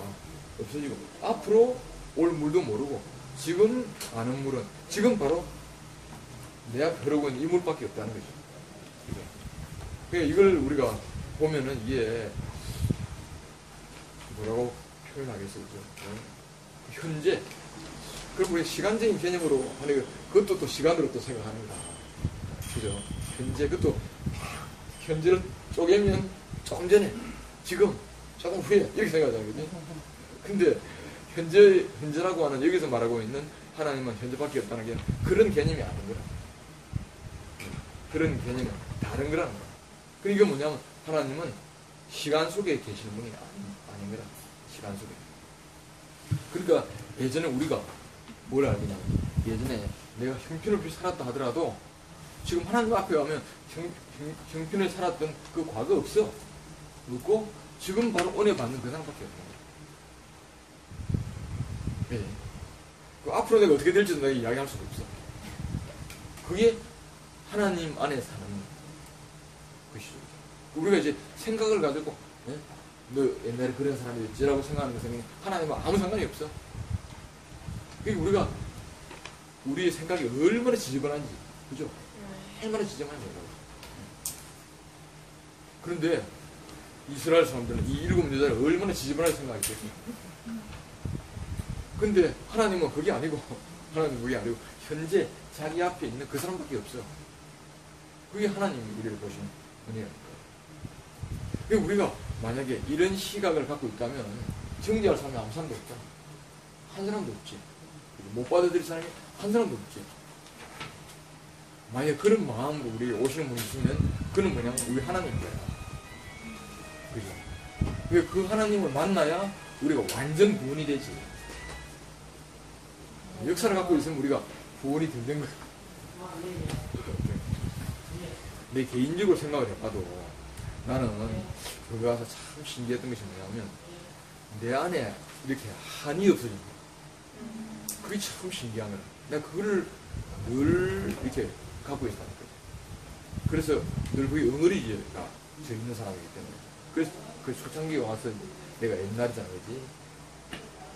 없어지고 앞으로 올 물도 모르고 지금 아는 물은 지금 바로 내 앞에 흐르고 있는 이 물밖에 없다는 거죠. 그죠? 그러니까 이걸 우리가 보면은 이게 뭐라고 표현하겠어요? 현재. 그럼 우리 시간적인 개념으로 하는 그것도 또 시간으로 또 생각하는 거다. 그죠? 현재, 그것도 현재를 쪼개면 조금 전에, 지금, 조금 후에 이렇게 생각하잖아요. 그죠? 근데 현재라고 하는 여기서 말하고 있는 하나님은 현재밖에 없다는 게 그런 개념이 아닌 거라. 그런 개념은 다른 거라는 거야. 그러니까 뭐냐면 하나님은 시간 속에 계시는 분이 아닌 거라. 시간 속에. 그러니까 예전에 우리가 뭘 알겠냐. 예전에 내가 형편없이 살았다 하더라도 지금 하나님 앞에 가면 형편에 살았던 그 과거 없어. 없고 지금 바로 은혜 받는 그 사람밖에 없는 거야. 네. 그 앞으로 내가 어떻게 될지도 내가 이야기할 수가 없어. 그게 하나님 안에 사는 것이죠. 우리가 이제 생각을 가지고 네? 너 옛날에 그런 사람이었지라고 생각하는 것은 하나님과 아무 상관이 없어. 그러니까 우리가 우리의 생각이 얼마나 지저분한지, 그죠? 얼마나 지저분한지 몰라요. 그런데 이스라엘 사람들은 이 7 여자를 얼마나 지저분하게 생각했겠어요. 근데 하나님은 그게 아니고, 하나님은 그게 아니고 현재 자기 앞에 있는 그 사람밖에 없어. 그게 하나님이 우리를 보시는 은혜라니까. 그러니까 우리가 만약에 이런 시각을 갖고 있다면 정죄할 사람이 아무 사람도 없다. 한 사람도 없지. 못 받아들일 사람이 한 사람도 없지. 만약에 그런 마음으로 우리 오시는 분이 있으면 그는 뭐냐면 우리 하나님인 거야. 그죠? 그 하나님을 만나야 우리가 완전 구원이 되지. 역사를 갖고 있으면 우리가 구원이 덜 된 거야. 내 개인적으로 생각을 해봐도 나는 거기 가서 참 신기했던 것이 뭐냐면 내 안에 이렇게 한이 없어진 거야. 그게 참 신기한 거야. 내가 그거를 늘 이렇게 갖고 있다는 거야. 그래서 늘 그게 응어리가 저 있는 사람이기 때문에. 그래서 그 초창기에 와서 내가 옛날이잖아, 그지?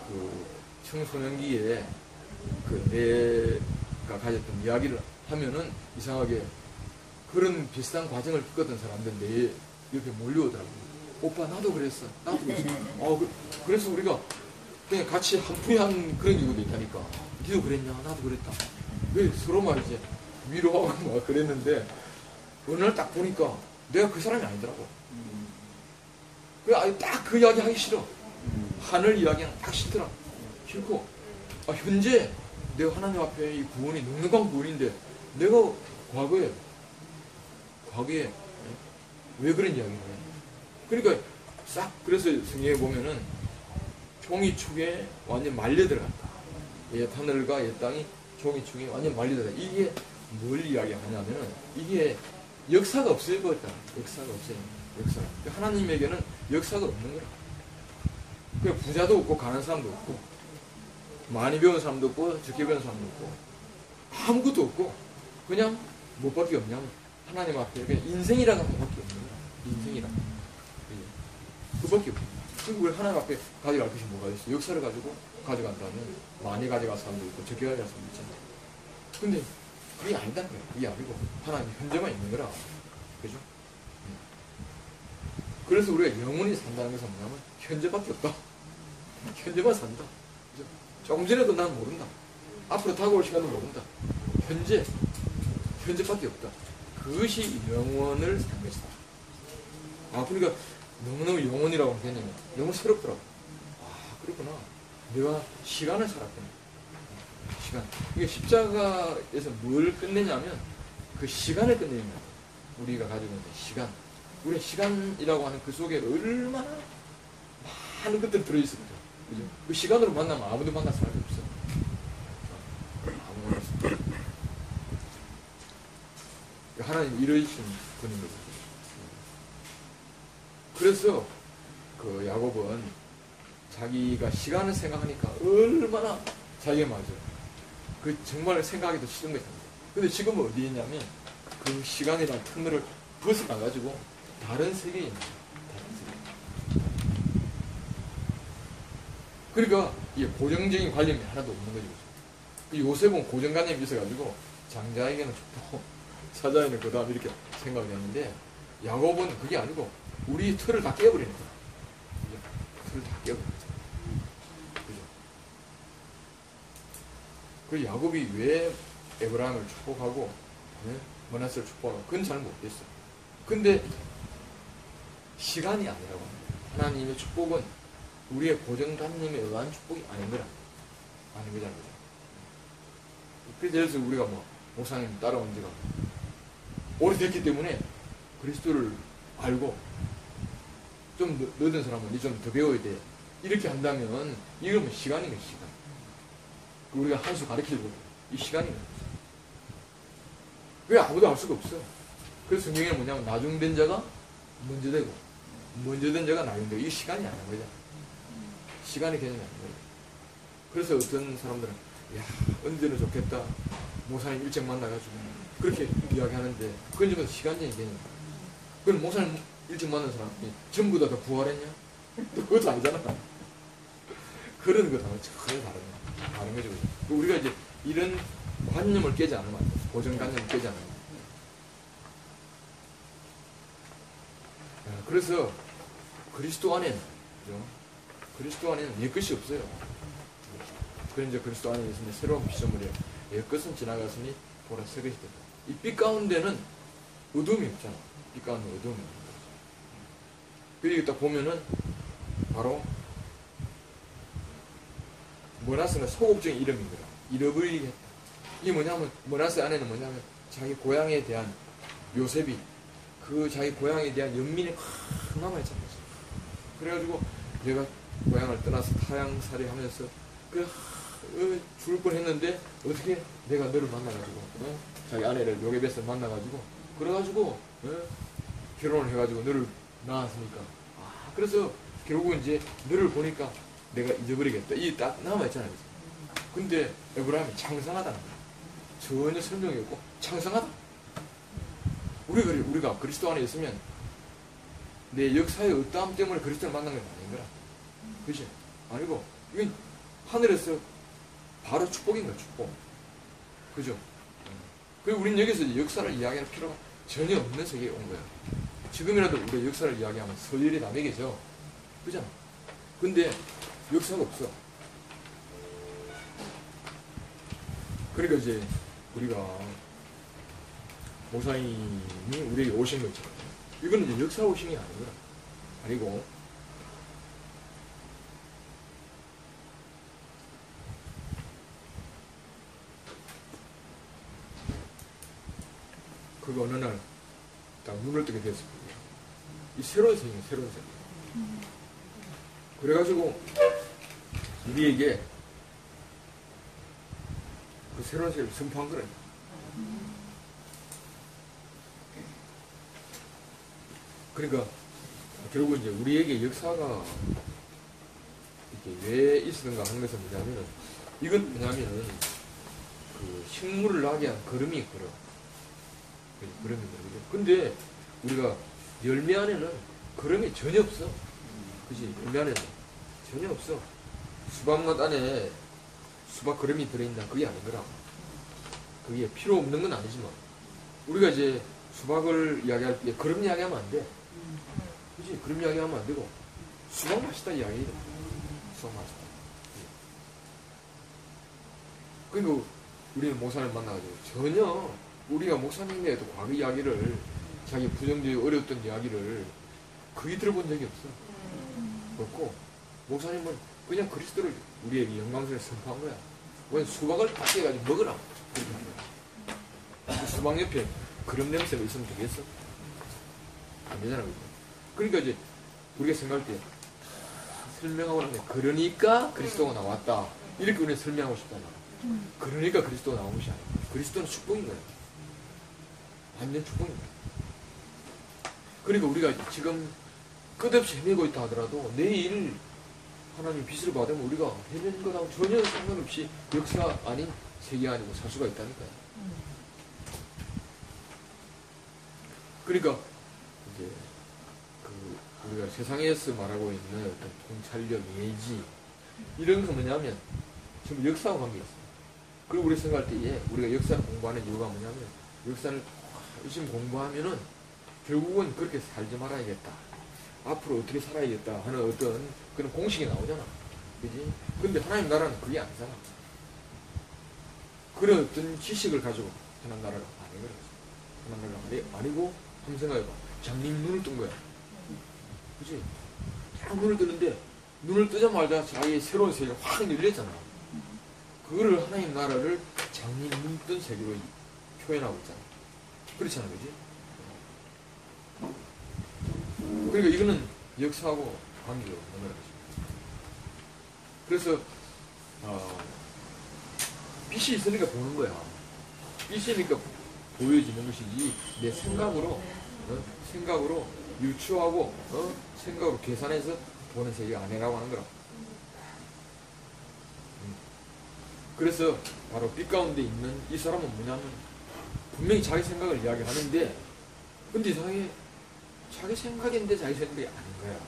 그 청소년기에 그 내가 가졌던 이야기를 하면은 이상하게 그런 비슷한 과정을 겪었던 사람들 내 옆에 몰려오더라고. 오빠 나도 그랬어. 나도 그랬어. 그래서 우리가 그냥 같이 한풀이한 그런 경우도 있다니까. 니도 그랬냐? 나도 그랬다. 왜 서로 말이지 위로하고 막 그랬는데 어느 날 딱 보니까 내가 그 사람이 아니더라고. 그래 딱 그 이야기 하기 싫어. 하늘 이야기는 딱 싫더라. 싫고 현재 내가 하나님 앞에 이 구원이 넉넉한 구원인데 내가 과거에 왜 그런 이야기를 해? 그러니까 싹 그래서 성경에 보면은 종이축에 완전 말려 들어갔다. 옛 하늘과 옛 땅이 종이축에 완전 말려 들어갔다. 이게 뭘 이야기하냐면은 이게 역사가 없을 거였다. 역사가 없어요. 역사가. 하나님에게는 역사가 없는 거라. 그냥 부자도 없고 가난한 사람도 없고 많이 배운 사람도 없고 적게 배운 사람도 없고 아무것도 없고 그냥 뭐밖에 없냐면 하나님 앞에 그냥 인생이라는 것밖에 없는 거야. 인생이라는 거. 그밖에 없어. 그리고 우리 하나님 앞에 가져갈 것이 뭐가 있어? 역사를 가지고 가져간다면 많이 가져갈 사람도 있고 적게 가져갈 사람도 있잖아. 근데 그게 아니다는 거야. 그게 아니고 하나님 현재만 있는 거라. 그죠? 그래서 우리가 영원히 산다는 것은 뭐냐면 현재밖에 없다. 현재만 산다. 그죠? 조금 전에도 난 모른다. 앞으로 다가올 시간도 모른다. 현재밖에 없다. 그것이 영원을 산 것이다. 그러니까 너무너무 영원이라고 하는 개념이 너무 새롭더라고. 그렇구나. 내가 시간을 살았구나. 시간. 이게 십자가에서 뭘 끝내냐면 그 시간을 끝내는 거야. 우리가 가지고 있는 시간. 우리 시간이라고 하는 그 속에 얼마나 많은 것들이 들어있습니다. 그죠? 그 시간으로 만나면 아무도 만날 사람이 없어. 아무도 없어. 하나님 이러신 분인 거죠. 그래서 그 야곱은 자기가 시간을 생각하니까 얼마나 자기가 맞아. 그 정말 생각하기도 싫은 거죠. 근데 지금은 어디 있냐면 그 시간이란 터널을 벗어나가지고 다른 세계에 있는 거예요. 다른 세계. 그러니까 이게 고정적인 관념이 하나도 없는 거죠. 요셉은 고정관념이 있어가지고 장자에게는 좋고 사자에는 그 다음 이렇게 생각을 했는데 야곱은 그게 아니고 우리 틀을 다 깨버리는 거야. 틀을 다 깨버리는 거야. 그죠? 그 야곱이 왜 에브라임을 축복하고 머나세를 축복하고 그건 잘 모르겠어. 근데 시간이 아니라고 합니다. 하나님의 축복은 우리의 고정관념에 의한 축복이 아닌 거라. 아닌 거잖아요. 그래서 예를 들어서 우리가 뭐 목사님 따라온 지가 오래됐기 때문에 그리스도를 알고 좀 늦은 사람은 좀 더 배워야 돼. 이렇게 한다면 이건 뭐 시간이네, 시간. 우리가 한 수 가르치고 이 시간이네. 왜 아무도 알 수가 없어. 그래서 성경에는 뭐냐면 나중된 자가 먼저 되고 먼저 된 자가 나중되고 이 시간이 아닌 거죠. 시간의 개념이 아닌 거예요. 그래서 어떤 사람들은 야 언제는 좋겠다. 목사님 일찍 만나가지고 그렇게 이야기하는데 그건 지금 시간적인 개념이야. 그럼 목사님 일찍 만난 사람이 전부 다 부활했냐? 그것도 아니잖아. 그런 거랑은 전혀 다른 거죠. 우리가 이제 이런 관념을 깨지 않으면 안 돼. 고정관념을 깨지 않으면. 그래서 그리스도 안에는, 그죠? 그리스도 안에는 옛것이 없어요. 그런 이제 그리스도 안에 있으니 새로운 피조물이에요. 옛것은 지나갔으니 보라 새 것이 된다. 이 빛 가운데는 어둠이 없잖아. 빛 가운데 어둠이 없는 거죠. 그리고 딱 보면은 바로 머나스는 소곡적인 이름인 거라. 잃어버리게 했다. 이게 뭐냐면 머나스 안에는 뭐냐면 자기 고향에 대한 요셉이 그 자기 고향에 대한 연민이 확 남아있잖아요. 그래가지고 내가 고향을 떠나서 타향살이 하면서 죽을 뻔했는데 어떻게 내가 너를 만나가지고 자기 아내를 요게벳을 만나가지고 그래가지고 결혼을 해가지고 너를 낳았으니까 그래서 결국은 이제 너를 보니까 내가 잊어버리겠다. 이게 딱 남아있잖아요. 근데 에브라임이 창상하다는 거야. 전혀 설명이 없고 창상하다. 우리가 그리스도 안에 있으면 내 역사의 어떠함 때문에 그리스도를 만난 건 아닌 거라. 그치? 아니고 이건 하늘에서 바로 축복인 거야. 축복. 그죠? 그리고 우리는 여기서 이제 역사를 이야기할 필요가 전혀 없는 세계에 온 거야. 지금이라도 우리가 역사를 이야기하면 서열이 남에게죠. 그잖아. 근데 역사가 없어. 그러니까 이제 우리가 목사님이 우리에게 오신 거 있잖아요. 이거는 이제 역사 오심이 아닌 거라. 아니고 그거 어느 날 딱 눈을 뜨게 됐을 거예요. 이 새로운 세계예요. 새로운 세계. 그래가지고 우리에게 그 새로운 세계를 선포한 거라니까. 그러니까 결국 이제 우리에게 역사가 이렇게 왜 있었는가 하는 것은 뭐냐면은 이건 뭐냐면은 그 식물을 나게 한 걸음이 걸어. 걸음이 걸어. 근데 우리가 열매 안에는 걸음이 전혀 없어. 그지? 열매 안에는 전혀 없어. 수박맛 안에 수박 걸음이 들어있나? 그게 아닌 거라고. 그게 필요 없는 건 아니지만 우리가 이제 수박을 이야기할 때 걸음 이야기하면 안 돼. 그치? 그런 이야기 하면 안 되고 수박 맛있다 이야기해. 수박 맛있다. 그리고 우리는 목사님 만나가지고 전혀 우리가 목사님에 도 과거 이야기를 자기 부정되고 어려웠던 이야기를 거의 들어본 적이 없어. 그렇고 목사님은 그냥 그리스도를 우리에게 영광스럽게 선포한 거야. 왜 수박을 딱 깨가지고 먹으라고. 그렇게 한 거야. 그 수박 옆에 그런 냄새가 있으면 되겠어? 안 되잖아, 그죠? 그러니까 이제 우리가 생각할 때 설명하고 나면 그러니까 그리스도가 나왔다. 이렇게 우리는 설명하고 싶잖아. 그러니까 그리스도가 나온 것이 아니야. 그리스도는 축복인 거야. 완전 축복인 거야. 그러니까 우리가 지금 끝없이 헤매고 있다 하더라도 내일 하나님 빛을 받으면 우리가 헤매는 것하고 전혀 상관없이 역사 아닌 세계 아니고 살 수가 있다니까요. 그러니까 이제 우리가 세상에서 말하고 있는 어떤 통찰력, 예지 이런 거 뭐냐면 전부 역사와 관계가 있어요. 그리고 우리 생각할 때 우리가 역사를 공부하는 이유가 뭐냐면 역사를 열심히 공부하면은 결국은 그렇게 살지 말아야겠다. 앞으로 어떻게 살아야겠다 하는 어떤 그런 공식이 나오잖아. 그지? 근데 하나님 나라는 그게 아니잖아. 그런 어떤 지식을 가지고 하나님 나라가 아니거든. 하나님 나라가 아니고 한번 생각해봐. 장님 눈을 뜬 거야. 그치? 딱 눈을 뜨는데 눈을 뜨자마자 자기의 새로운 세계가 확 열렸잖아. 그거를 하나님 나라를 장님 눈 뜬 세계로 표현하고 있잖아. 그렇잖아. 그지? 그러니까 이거는 역사하고 관계가 없는 거야. 그래서 빛이 있으니까 보는 거야. 빛이니까 보여지는 것이지 내 생각으로 유추하고 생각으로 계산해서 보는 세계가 아니라고 하는 거라. 그래서 바로 빛 가운데 있는 이 사람은 뭐냐면 분명히 자기 생각을 이야기하는데 근데 이상하게 자기 생각인데 자기 생각이 아닌 거야.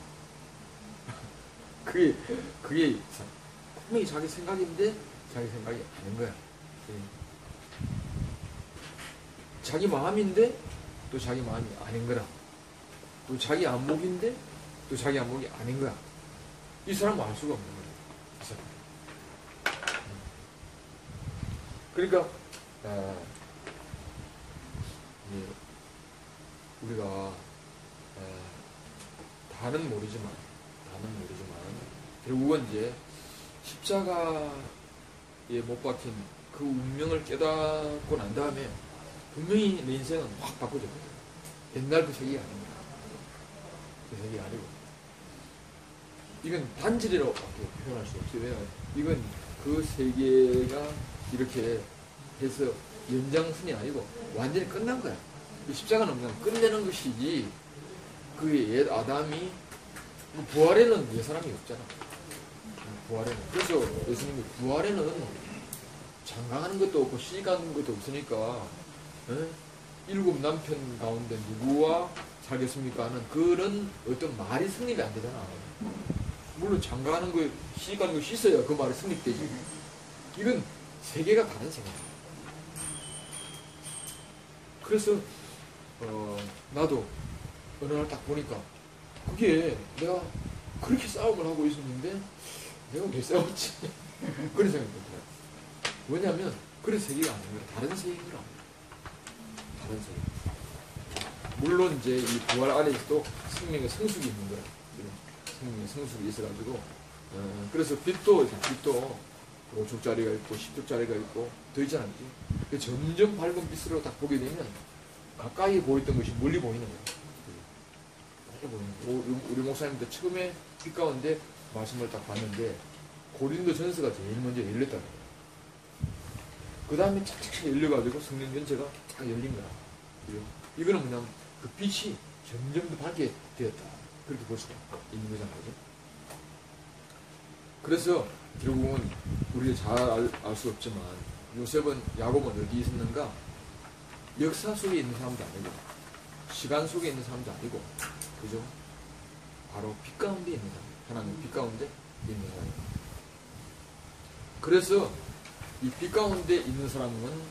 그게 분명히 자기 생각인데 자기 생각이 아닌 거야. 자기 마음인데 또 자기 마음이 아닌 거라. 또 자기 안목인데 또 자기 안목이 아닌 거야. 이 사람은 알 수가 없는 거야. 이 사람. 그러니까 우리가 다는 모르지만 결국은 이제 십자가에 못 박힌 그 운명을 깨닫고 난 다음에 분명히 내 인생은 확 바꿔졌거든. 옛날 그 세계가 아닙니다. 그 세계가 아니고 이건 단질이라고 표현할 수 없어요. 왜냐하면 이건 그 세계가 이렇게 해서 연장선이 아니고 완전히 끝난 거야. 이 십자가는 그냥 끝내는 것이지 그 옛 아담이 부활에는 예사람이 없잖아. 부활에는. 그래서 예수님이 부활에는 장가하는 것도 없고 시가하는 것도 없으니까 일곱 남편 가운데 누구와 살겠습니까 하는 그런 어떤 말이 성립이 안 되잖아. 물론 장가하는 거 시가하는 거 씻어야 그 말이 성립되지. 이건 세계가 다른 세계야. 그래서 나도 어느 날 딱 보니까 그게 내가 그렇게 싸움을 하고 있었는데 내가 왜 싸웠지? 그런 생각이 들어요. 왜냐하면 그런 세계가 아니라 다른 세계라. 다른 세계. 물론 이제 이 부활 안에서도 생명의 성숙이 있는 거야. 생명의 성숙이 있어가지고 그래서 빛도 5축짜리가 있고 10축짜리가 있고 더 있잖아. 그치? 점점 밝은 빛으로 딱 보게 되면 가까이 보였던 것이 멀리 보이는 거야. 우리 목사님도 처음에 빛 가운데 말씀을 딱 봤는데 고린도 전서가 제일 먼저 열렸다는 거야. 그 다음에 착착착 열려가지고 성령 전체가 딱 열린 거야. 이거는 뭐냐면 그 빛이 점점 더 밝게 되었다. 그렇게 볼 수가 있는 거잖아. 그죠? 그래서 결국은 우리가 잘 알 수 없지만 요셉은 야곱은 어디 있었는가? 역사 속에 있는 사람도 아니고 시간 속에 있는 사람도 아니고 그죠? 바로 빛 가운데 있는 사람. 하나님 빛 가운데 있는 사람. 그래서 이 빛 가운데 있는 사람은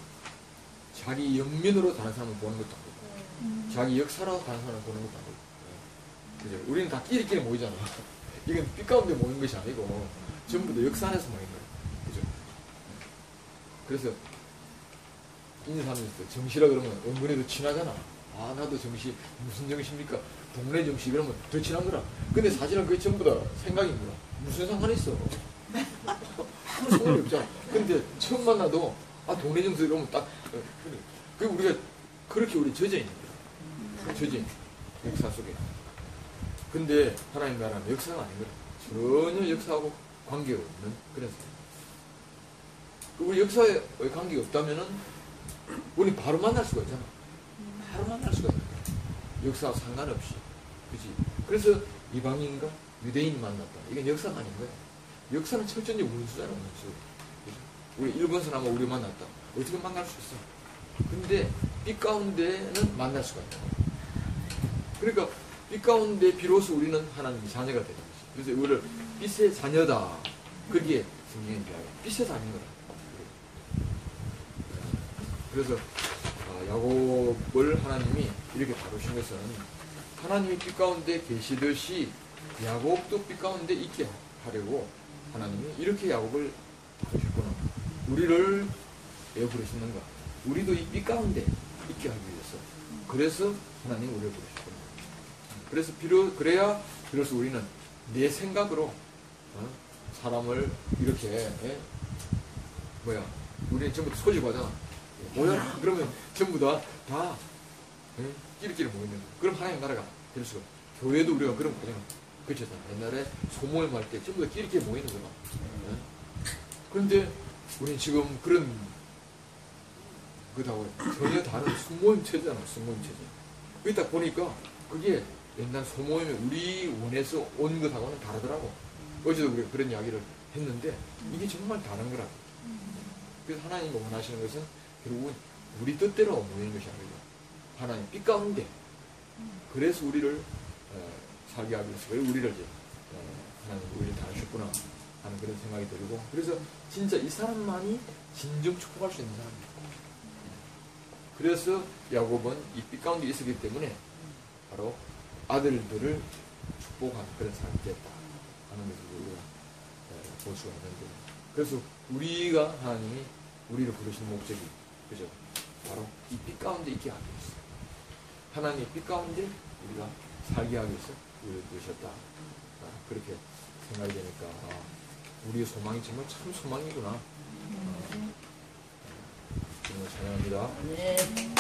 자기 영면으로 다른 사람을 보는 것도 아니고 자기 역사로 다른 사람을 보는 것도 아니고 그죠? 우리는 다 끼리끼리 모이잖아. 이건 빛 가운데 모이는 것이 아니고 전부 다 역사 안에서 모이는 거예요. 그죠? 그래서 있는 사람이 있어요. 정시라 그러면 은근히 더 친하잖아. 아, 나도 정시. 무슨 정시입니까? 동네 정시. 그러면 더 친한 거라. 근데 사실은 그게 전부 다 생각인 거라. 무슨 상관이 있어? 아무 상관이 없잖아. 근데 처음 만나도, 아, 동네 정시 이러면 딱, 그래. 그 우리가, 그렇게 우리 젖어 있는 거야. 젖어 있는 거야. 역사 속에. 근데 하나님 나라는 역사가 아닌 거야. 전혀 역사하고 관계가 없는 그런 사람. 우리 역사에 관계가 없다면은 우리 바로 만날 수가 있잖아. 바로 만날 수가 있는 거야. 역사와 상관없이. 그지? 그래서 이방인과 유대인이 만났다. 이건 역사가 아닌 거야. 역사는 철저히 운수잖아, 운수. 그지? 우리 일본 사람하고 우리 만났다. 어떻게 만날 수 있어? 근데 빛 가운데는 만날 수가 있다. 그러니까 빛 가운데 비로소 우리는 하나님의 자녀가 되는 거지. 그래서 우리를 빛의 자녀다. 그게 성경의 이야기. 빛의 자녀인 거다. 그래서 야곱을 하나님이 이렇게 다루신 것은 하나님이 빛 가운데 계시듯이 야곱도 빛 가운데 있게 하려고 하나님이 이렇게 야곱을 다루셨구나. 우리를 왜 부르시는가? 우리도 이 빛 가운데 있게 하기 위해서. 그래서 하나님이 우리를 부르셨구나. 그래서 그래야 비로소 우리는 내 생각으로 사람을 이렇게 우리는 전부 소집하잖아. 모여라. 그러면 전부 다 끼리끼리 모이는 거야. 그럼 하나님 나라가 될 수가. 교회도 우리가 그런 과정을 거쳤잖아. 옛날에 소모임 할 때 전부 다 끼리끼리 모이는 거야. 그런데 우리는 지금 그런 그다고 전혀 다른 소모임 체제잖아. 소모임 체제. 그러다 보니까 그게 옛날 소모임에 우리 원에서 온 것하고는 다르더라고. 어제도 우리가 그런 이야기를 했는데 이게 정말 다른 거라고. 그래서 하나님이 원하시는 것은 결국은 우리 뜻대로 모이는 것이 아니고 하나님 빛 가운데. 그래서 우리를 살게 하기 위해서 우리를 이제 하나님 우리를 다루셨구나 하는 그런 생각이 들고, 그래서 진짜 이 사람만이 진정 축복할 수 있는 사람이에요. 그래서 야곱은 이 빛 가운데 있었기 때문에 바로 아들들을 축복하는 그런 사람이 됐다 하는 것을 우리가 볼 수가 있는데, 그래서 우리가 하나님이 우리를 부르신 목적이 그죠? 바로 이 빛 가운데 있게 하기 위해서. 하나님의 빛 가운데 우리가 살게 하기 위해서 우리를 부르셨다. 그렇게 생각이 되니까 우리의 소망이 정말 참 소망이구나. 정말 찬양합니다.